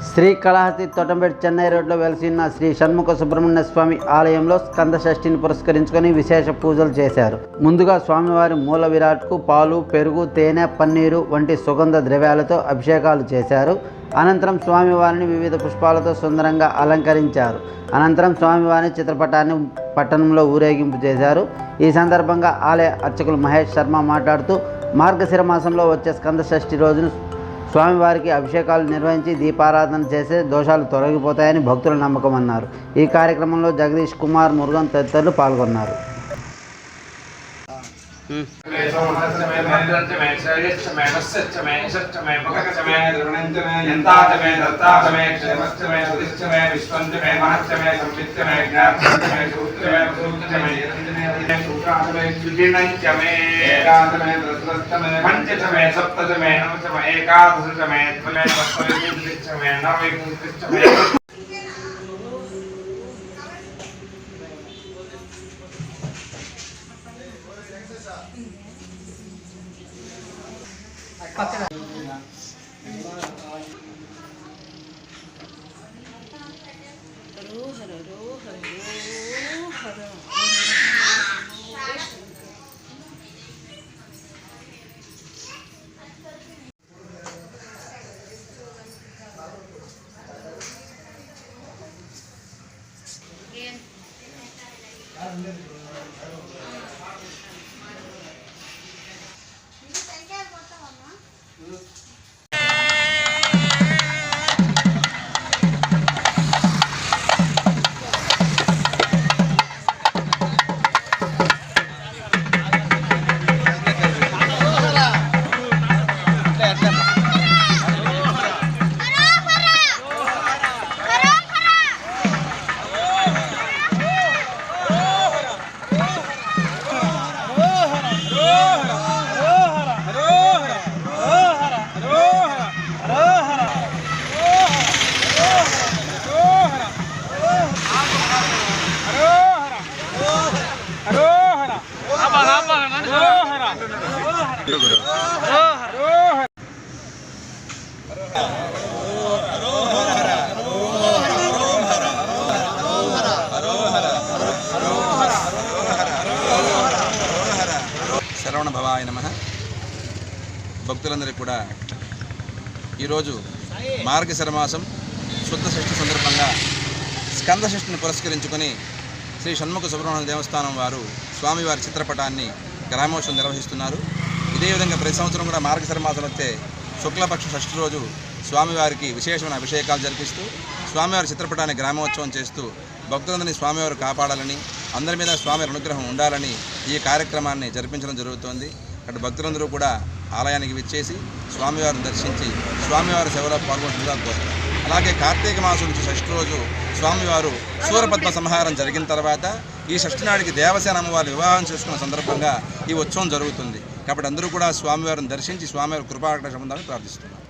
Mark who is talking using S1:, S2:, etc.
S1: శ్రీకాళహస్తి తోటంపేట చెన్నై రోడ్లో వెలిసిన శ్రీ షణ్ముఖ సుబ్రహ్మణ్య స్వామి ఆలయంలో స్కంద షష్ఠిని పురస్కరించుకొని విశేష పూజలు చేశారు. ముందుగా స్వామివారి మూల విరాట్కు పాలు, పెరుగు, తేనె, పన్నీరు వంటి సుగంధ ద్రవ్యాలతో అభిషేకాలు చేశారు. అనంతరం స్వామివారిని వివిధ పుష్పాలతో సుందరంగా అలంకరించారు. అనంతరం స్వామివారిని చిత్రపటాన్ని పట్టణంలో ఊరేగింపు చేశారు. ఈ సందర్భంగా ఆలయ అర్చకులు మహేష్ శర్మ మాట్లాడుతూ మార్గశిర మాసంలో వచ్చే స్కంద షష్ఠి రోజును స్వామివారికి అభిషేకాలు నిర్వహించి దీపారాధన చేసే దోషాలు తొలగిపోతాయని భక్తుల నమ్మకం అన్నారు. ఈ కార్యక్రమంలో జగదీష్ కుమార్, మురుగన్ తదితరులు పాల్గొన్నారు.
S2: पंचमे सप्तमे नवमे एकादशमे द्वादशमे नवमे
S3: శరవణ భవాయ నమః. భక్తులందరికీ కూడా ఈరోజు మార్గశిర మాసం శుద్ధ షష్ఠి సందర్భంగా స్కంద షష్ఠిని పురస్కరించుకొని శ్రీ షణ్ముఖ సుబ్రహ్మణ్య దేవస్థానం వారు స్వామివారి చిత్రపటాన్ని గ్రామోత్సవం నిర్వహిస్తున్నారు. ఇదే విధంగా ప్రతి సంవత్సరం కూడా మార్గశిర మాసం వచ్చే శుక్లపక్ష షష్ఠి రోజు స్వామివారికి విశేషమైన అభిషేకాలు జరిపిస్తూ స్వామివారి చిత్రపటాన్ని గ్రామోత్సవం చేస్తూ భక్తులందరినీ స్వామివారు కాపాడాలని, అందరి మీద స్వామివారి అనుగ్రహం ఉండాలని ఈ కార్యక్రమాన్ని జరిపించడం జరుగుతోంది. అటు భక్తులందరూ కూడా ఆలయానికి విచ్చేసి స్వామివారిని దర్శించి స్వామివారి సేవలో పాల్గొంటుందిగా కోరుతారు. అలాగే కార్తీక మాసం నుంచి షష్ఠి రోజు స్వామివారు సూరపద్మ సంహారం జరిగిన తర్వాత ఈ షష్ఠి నాటికి దేవసేన అమ్మవారిని వివాహం చేసుకున్న సందర్భంగా ఈ ఉత్సవం జరుగుతుంది. కాబట్టి అందరూ కూడా స్వామివారిని దర్శించి స్వామివారి కృపాకటాక్షం పొందాలని ప్రార్థిస్తున్నారు.